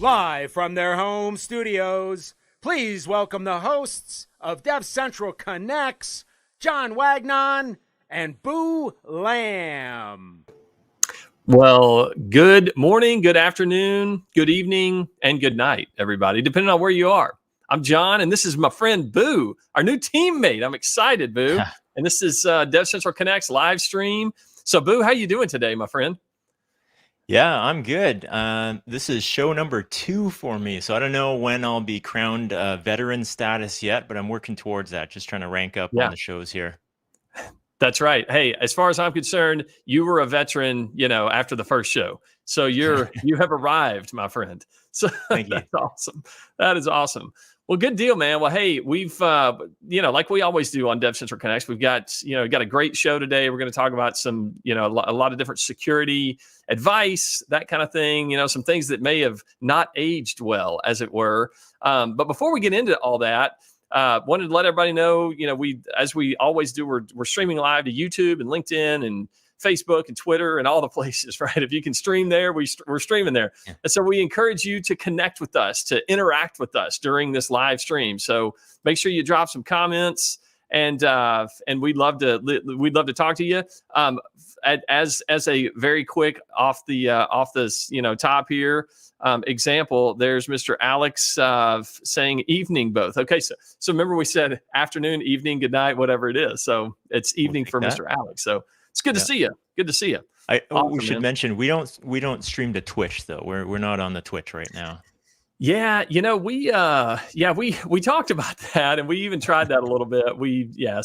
Live from their home studios, please welcome the hosts of DevCentral Connects, John Wagnon and Boo Lamb. Well, good morning, good afternoon, good evening, and good night, everybody, depending on where you are. I'm John, and this is my friend Boo, our new teammate. I'm excited, Boo. And this is DevCentral Connects live stream. So, Boo, how you doing today, my friend? Yeah, I'm good. This is show number 2 for me, so I don't know when I'll be crowned veteran status yet, but I'm working towards that, just trying to rank up on the shows here. That's right. Hey, as far as I'm concerned, you were a veteran, after the first show. So you have arrived, my friend. So Thank you. That's awesome. That is awesome. Well, good deal, man. Well, hey, we've, like we always do on DevCentral Connects, we've got a great show today. We're going to talk about some, a lot of different security advice, that kind of thing, some things that may have not aged well, as it were. But before we get into all that, wanted to let everybody know, as we always do, we're streaming live to YouTube and LinkedIn and Facebook and Twitter and all the places, right? If you can stream there, we're streaming there. Yeah. And so we encourage you to connect with us, to interact with us during this live stream. So make sure you drop some comments, and we'd love to talk to you. As a very quick off this top here example, there's Mr. Alex saying evening both. Okay, so remember we said afternoon, evening, good night, whatever it is. So it's evening for Mr. Alex. So it's good to see you. Good to see you. We should mention we don't stream to Twitch though. We're not on the Twitch right now. Yeah, we talked about that, and we even tried that a little bit.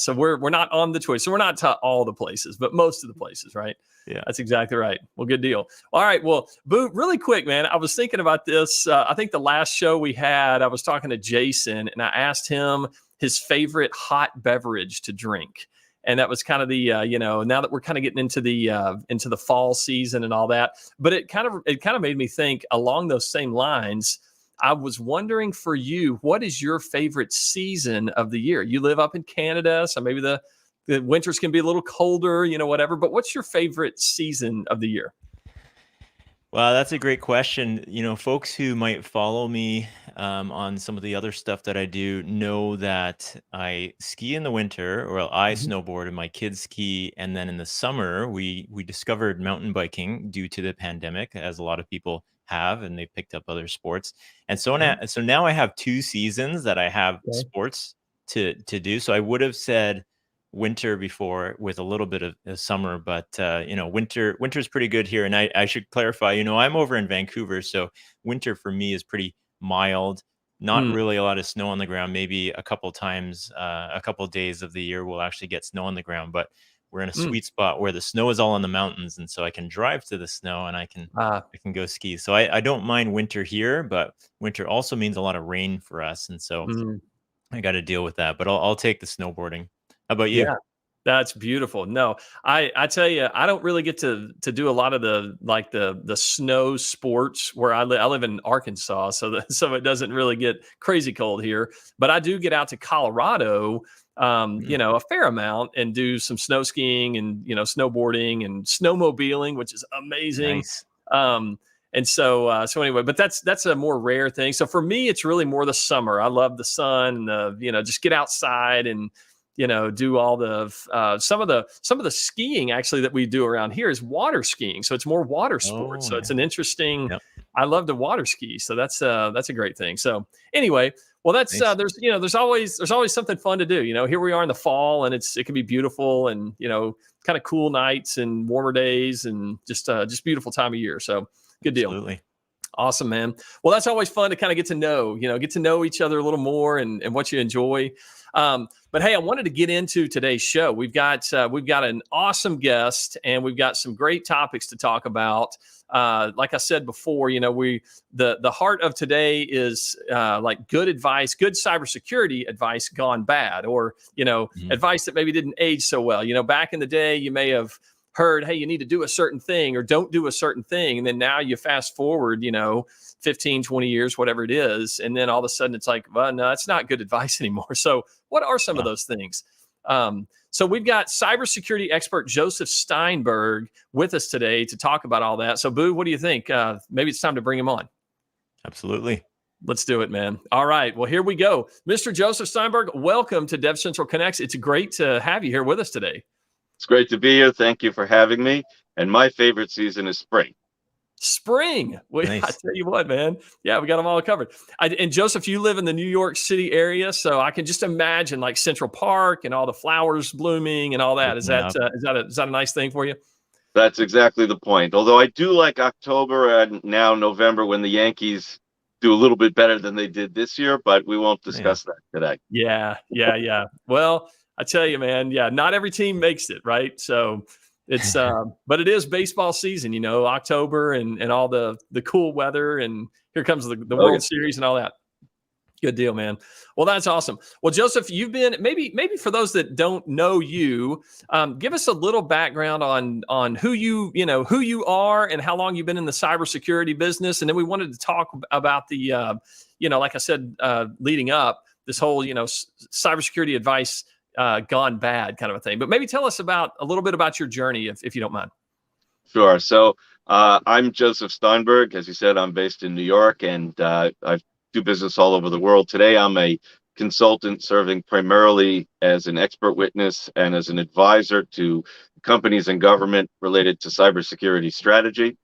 So we're not on the Twitch, so we're not to all the places, but most of the places, right? Yeah, that's exactly right. Well, good deal. All right, well, Boo, really quick, man. I was thinking about this. I think the last show we had, I was talking to Jason, and I asked him his favorite hot beverage to drink. And that was kind of the, now that we're kind of getting into the fall season and all that. But it kind of made me think along those same lines. I was wondering for you, what is your favorite season of the year? You live up in Canada, so maybe the winters can be a little colder, whatever. But what's your favorite season of the year? Well, that's a great question. Folks who might follow me on some of the other stuff that I do know that I ski in the winter, or I snowboard and my kids ski. And then in the summer, we discovered mountain biking due to the pandemic, as a lot of people have, and they picked up other sports. And so now I have 2 seasons that I have sports to do. So I would have said winter before with a little bit of summer, but winter is pretty good here. And I should clarify, I'm over in Vancouver, so winter for me is pretty mild, not really a lot of snow on the ground. Maybe a couple times, a couple of days of the year we'll actually get snow on the ground, but we're in a sweet spot where the snow is all in the mountains, and so I can drive to the snow and I can go ski. So I don't mind winter here, but winter also means a lot of rain for us, and so I got to deal with that. But I'll take the snowboarding. How about you? Yeah, that's beautiful. No, I tell you, I don't really get to do a lot of the snow sports where I live. I live in Arkansas, so it doesn't really get crazy cold here. But I do get out to Colorado, a fair amount, and do some snow skiing and snowboarding and snowmobiling, which is amazing. Nice. And so anyway, but that's a more rare thing. So for me, it's really more the summer. I love the sun and just get outside and do all the some of the skiing actually that we do around here is water skiing. So it's more water sports. So it's an interesting. Yep. I love to water ski. So that's a great thing. So anyway, well, that's there's always something fun to do. Here we are in the fall, and it can be beautiful, and kind of cool nights and warmer days, and just beautiful time of year. So good deal. Absolutely. Awesome, man. Well, that's always fun to kind of get to know each other a little more and what you enjoy. But hey, I wanted to get into today's show. We've got an awesome guest, and we've got some great topics to talk about. Like I said before, the heart of today is like good advice, good cybersecurity advice gone bad, or advice that maybe didn't age so well. Back in the day, you may have heard, hey, you need to do a certain thing or don't do a certain thing. And then now you fast forward, 15, 20 years, whatever it is. And then all of a sudden it's like, well, no, that's not good advice anymore. So what are some of those things? So we've got cybersecurity expert Joseph Steinberg with us today to talk about all that. So Boo, what do you think? Maybe it's time to bring him on. Absolutely. Let's do it, man. All right. Well, here we go. Mr. Joseph Steinberg, welcome to DevCentral Connects. It's great to have you here with us today. It's great to be here. Thank you for having me. And my favorite season is spring. Spring. Nice. I tell you what, man. Yeah, we got them all covered. And Joseph, you live in the New York City area, so I can just imagine like Central Park and all the flowers blooming and all that. Is that a nice thing for you? That's exactly the point. Although I do like October and now November when the Yankees do a little bit better than they did this year, but we won't discuss that today. Yeah. Well, I tell you, man, not every team makes it, right? So it's but it is baseball season, October and all the cool weather, and here comes the World Series and all that. Good deal, man. Well, that's awesome. Well, Joseph, you've been maybe for those that don't know you, give us a little background on who you are and how long you've been in the cybersecurity business, and then we wanted to talk about the like I said, leading up, this whole cybersecurity advice gone bad kind of a thing. But maybe tell us a little bit about your journey, if you don't mind. Sure. So I'm Joseph Steinberg. As you said, I'm based in New York, and I do business all over the world. Today, I'm a consultant serving primarily as an expert witness and as an advisor to companies and government related to cybersecurity strategy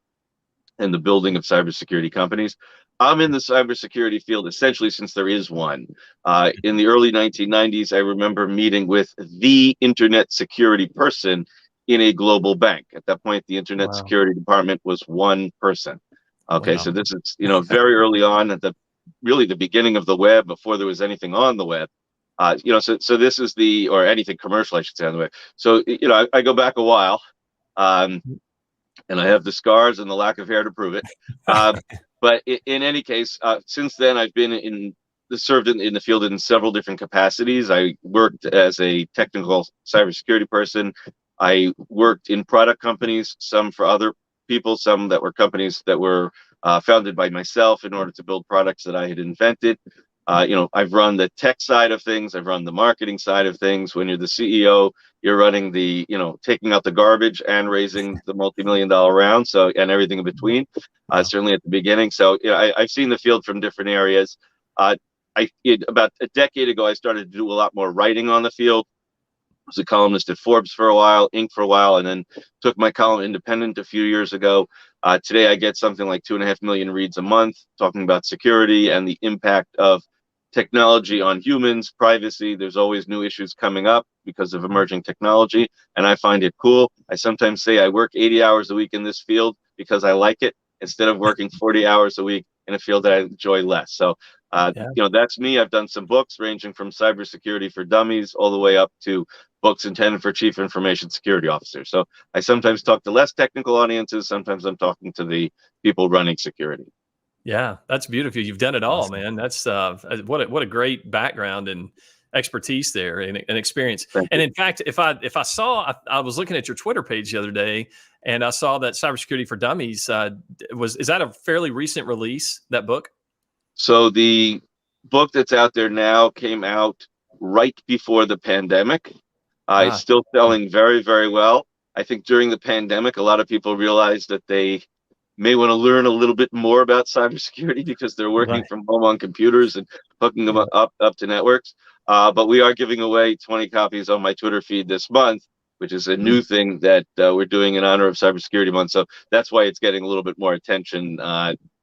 and the building of cybersecurity companies. I'm in the cybersecurity field essentially since there is one. In the early 1990s, I remember meeting with the internet security person in a global bank. At that point, the internet security department was one person. Okay, so this is very early on at the beginning of the web, before there was anything on the web. So this is or anything commercial, I should say, on the web. So I go back a while. And I have the scars and the lack of hair to prove it. But in any case, since then, I've been served in the field in several different capacities. I worked as a technical cybersecurity person. I worked in product companies, some for other people, some that were companies that were founded by myself in order to build products that I had invented. I've run the tech side of things. I've run the marketing side of things. When you're the CEO, you're running the, taking out the garbage and raising the multi-million-dollar round. So, and everything in between, certainly at the beginning. So, I've seen the field from different areas. About a decade ago, I started to do a lot more writing on the field. I was a columnist at Forbes for a while, Inc. for a while, and then took my column independent a few years ago. Today, I get something like 2.5 million reads a month talking about security and the impact of technology on humans, privacy. There's always new issues coming up because of emerging technology, and I find it cool. I sometimes say I work 80 hours a week in this field because I like it, instead of working 40 hours a week in a field that I enjoy less. So, that's me. I've done some books ranging from cybersecurity for dummies all the way up to books intended for chief information security officers. So I sometimes talk to less technical audiences. Sometimes I'm talking to the people running security. Yeah, that's beautiful. You've done it all, man. That's what a great background and expertise there and experience. And in fact, if I I was looking at your Twitter page the other day, and I saw that Cybersecurity for Dummies is that a fairly recent release, that book? So the book that's out there now came out right before the pandemic. It's still selling very, very well. I think during the pandemic, a lot of people realized that they may want to learn a little bit more about cybersecurity because they're working from home on computers and hooking them up to networks. But we are giving away 20 copies on my Twitter feed this month, which is a new thing that we're doing in honor of Cybersecurity Month. So that's why it's getting a little bit more attention,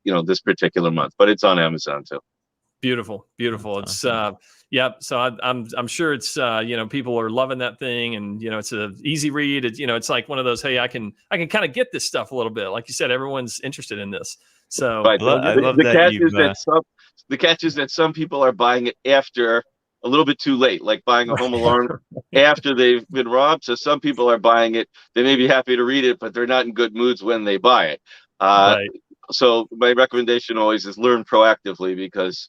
this particular month. But it's on Amazon too. Beautiful. It's So I'm sure it's people are loving that thing, and it's an easy read. It's like one of those, hey, I can kind of get this stuff a little bit. Like you said, everyone's interested in this. So I love that the catch is that some people are buying it after a little bit too late, like buying a home alarm after they've been robbed. So some people are buying it. They may be happy to read it, but they're not in good moods when they buy it. So my recommendation always is learn proactively, because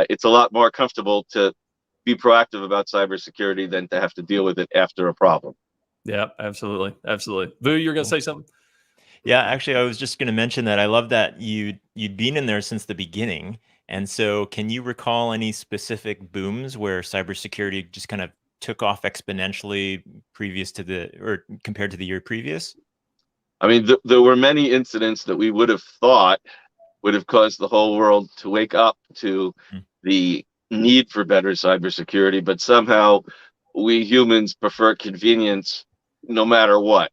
it's a lot more comfortable to be proactive about cybersecurity than to have to deal with it after a problem. Yeah, absolutely. Boo, you're going to say something? Yeah, actually, I was just going to mention that I love that you'd been in there since the beginning. And so can you recall any specific booms where cybersecurity just kind of took off exponentially compared to the year previous? I mean, there were many incidents that we would have thought would have caused the whole world to wake up to the need for better cybersecurity, but somehow we humans prefer convenience no matter what.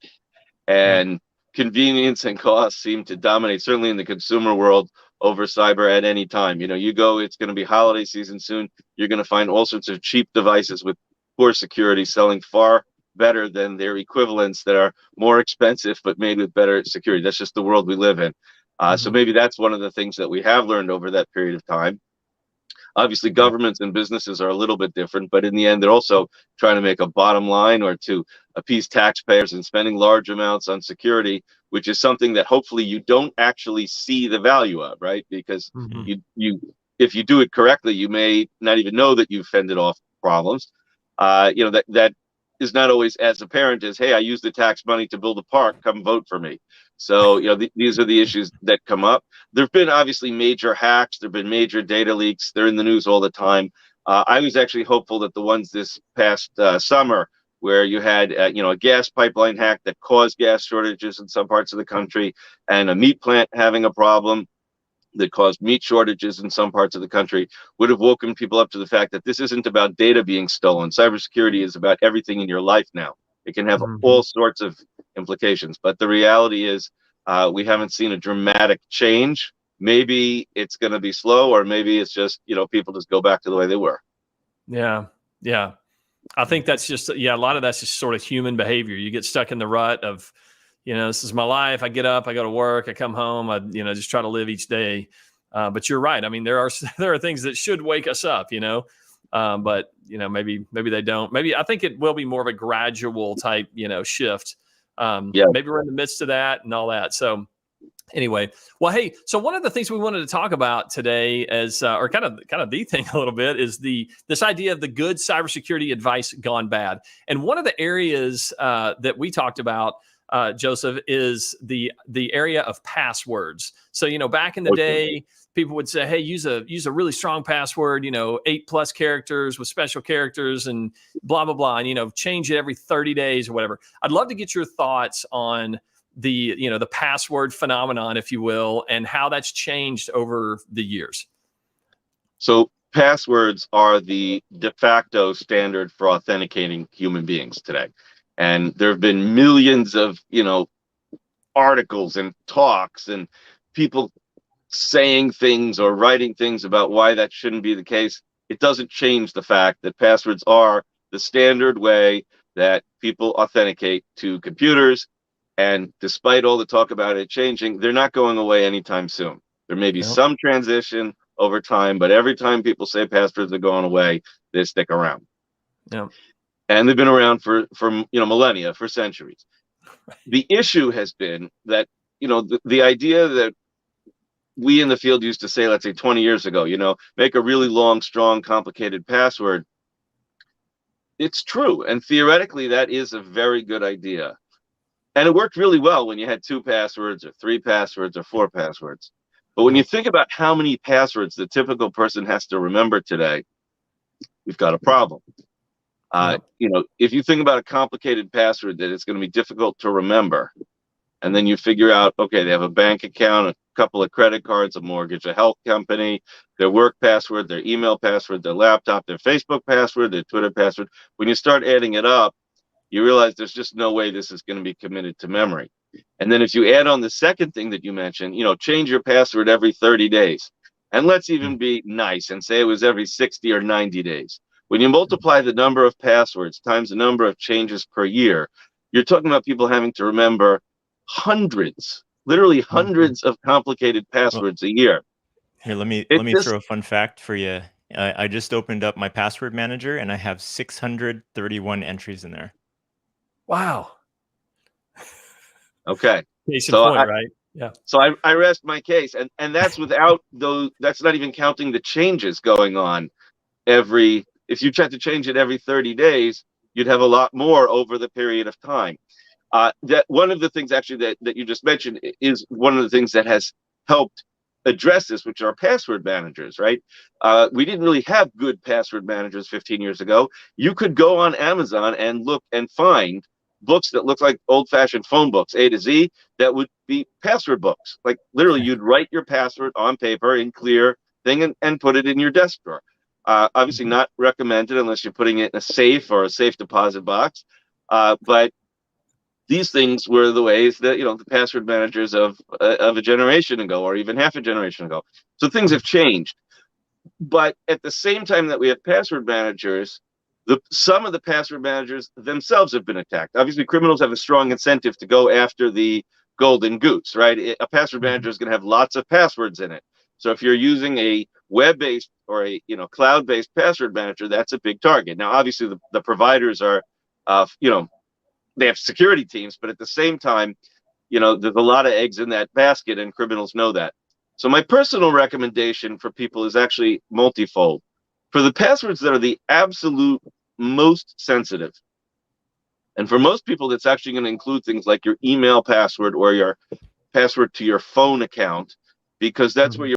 And convenience and cost seem to dominate, certainly in the consumer world, over cyber at any time. You know, you go, it's going to be holiday season soon. You're going to find all sorts of cheap devices with poor security selling far better than their equivalents that are more expensive but made with better security. That's just the world we live in. So maybe that's one of the things that we have learned over that period of time. Obviously, governments and businesses are a little bit different, but in the end, they're also trying to make a bottom line or to appease taxpayers and spending large amounts on security, which is something that hopefully you don't actually see the value of, right? Because if you do it correctly, you may not even know that you've fended off problems. You know, that is not always as apparent as, hey, I used the tax money to build a park, come vote for me. So, you know, these are the issues that come up. There have been obviously major hacks. There have been major data leaks. They're in the news all the time. I was actually hopeful that the ones this past summer, where you had, you know, a gas pipeline hack that caused gas shortages in some parts of the country, and a meat plant having a problem that caused meat shortages in some parts of the country, would have woken people up to the fact that this isn't about data being stolen. Cybersecurity is about everything in your life now. It can have all sorts of implications, but the reality is we haven't seen a dramatic change. Maybe it's going to be slow, or maybe it's just, you know, people just go back to the way they were. Yeah. I think that's just, a lot of that's just sort of human behavior. You get stuck in the rut of, you know, this is my life. I get up, I go to work, I come home, I, you know, just try to live each day. But you're right. I mean, there are things that should wake us up, you know, but, you know, maybe they don't. Maybe I think it will be more of a gradual type, you know, shift. Maybe we're in the midst of that and all that. So anyway, well, hey, so one of the things we wanted to talk about today is, or kind of the thing a little bit, is this idea of the good cybersecurity advice gone bad. And one of the areas that we talked about, Joseph, is the area of passwords. So, you know, back in the day, people would say, hey, use a really strong password, you know, 8+ characters with special characters and blah, blah, blah. And, you know, change it every 30 days or whatever. I'd love to get your thoughts on the password phenomenon, if you will, and how that's changed over the years. So passwords are the de facto standard for authenticating human beings today. And there have been millions of, you know, articles and talks and people saying things or writing things about why that shouldn't be the case. It doesn't change the fact that passwords are the standard way that people authenticate to computers. And despite all the talk about it changing, they're not going away anytime soon. There may be some transition over time, but every time people say passwords are going away, they stick around. Yeah. And they've been around for you know, millennia, for centuries. The issue has been that, you know, the idea that we in the field used to say, let's say 20 years ago, you know, make a really long, strong, complicated password. It's true. And theoretically, that is a very good idea. And it worked really well when you had 2 passwords or 3 passwords or 4 passwords. But when you think about how many passwords the typical person has to remember today, we've got a problem. You know, if you think about a complicated password that it's going to be difficult to remember, and then you figure out, okay, they have a bank account, a couple of credit cards, a mortgage, a health company, their work password, their email password, their laptop, their Facebook password, their Twitter password. When you start adding it up, you realize there's just no way this is going to be committed to memory. And then if you add on the second thing that you mentioned, you know, change your password every 30 days. And let's even be nice and say it was every 60 or 90 days. When you multiply the number of passwords times the number of changes per year, you're talking about people having to remember hundreds, literally hundreds of complicated passwords a year. Here, let me throw a fun fact for you. I just opened up my password manager and I have 631 entries in there. Wow. Okay. Case in point, right? Yeah. So I rest my case, and that's without those. That's not even counting the changes going on every. If you tried to change it every 30 days, you'd have a lot more over the period of time. That one of the things actually that you just mentioned is one of the things that has helped address this, which are password managers, right? We didn't really have good password managers 15 years ago. You could go on Amazon and look and find books that look like old-fashioned phone books, A to Z, that would be password books. Like literally, you'd write your password on paper in clear thing and put it in your desk drawer. Obviously not recommended unless you're putting it in a safe or a safe deposit box. But these things were the ways that, the password managers of a generation ago, or even half a generation ago. So things have changed. But at the same time that we have password managers, some of the password managers themselves have been attacked. Obviously, criminals have a strong incentive to go after the golden goose, right? A password manager is going to have lots of passwords in it. So if you're using a web-based or a cloud-based password manager, that's a big target. Now, obviously, the providers are, they have security teams, but at the same time, there's a lot of eggs in that basket, and criminals know that. So my personal recommendation for people is actually multifold. For the passwords that are the absolute most sensitive, and for most people, that's actually going to include things like your email password or your password to your phone account, because that's where your